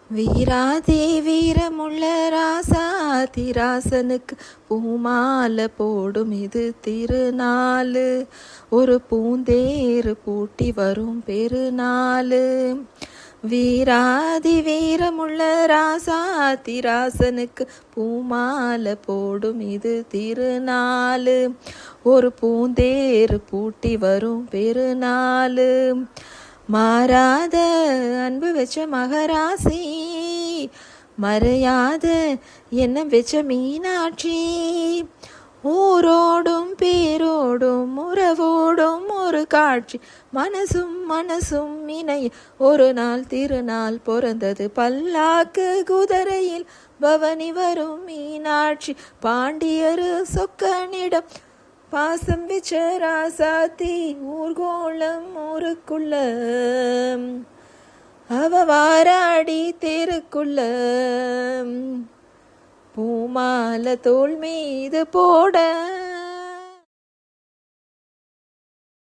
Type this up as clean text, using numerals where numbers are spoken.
வீராதி வீரமுள்ள ராசாதி ராசனுக்கு பூமாலை போடும் இது திருநாளு. ஒரு பூந்தேரு பூட்டி வரும் பெருநாளு. வீராதி வீரமுள்ள ராசாதி ராசனுக்கு பூமாலை போடும் இது திருநாளு. ஒரு பூந்தேரு பூட்டி வரும் பெருநாளு. மாறாத அன்பு வச்ச மகராசி, மறையாத எண்ணம் வச்ச மீனாட்சி. ஊரோடும் பேரோடும் உறவோடும் ஒரு காட்சி, மனசும் மனசும் இணைய ஒரு நாள் திருநாள் பிறந்தது. பல்லாக்கு குதிரையில் பவனி வரும் மீனாட்சி. பாண்டியரு சொக்கனிடம் பாசம் வச்ச ராசாத்தி. ஊர்கோளம் ஊருக்குள்ள அவ வாராடி தெருக்குள்ள. பூமாலை தோள் மீது போட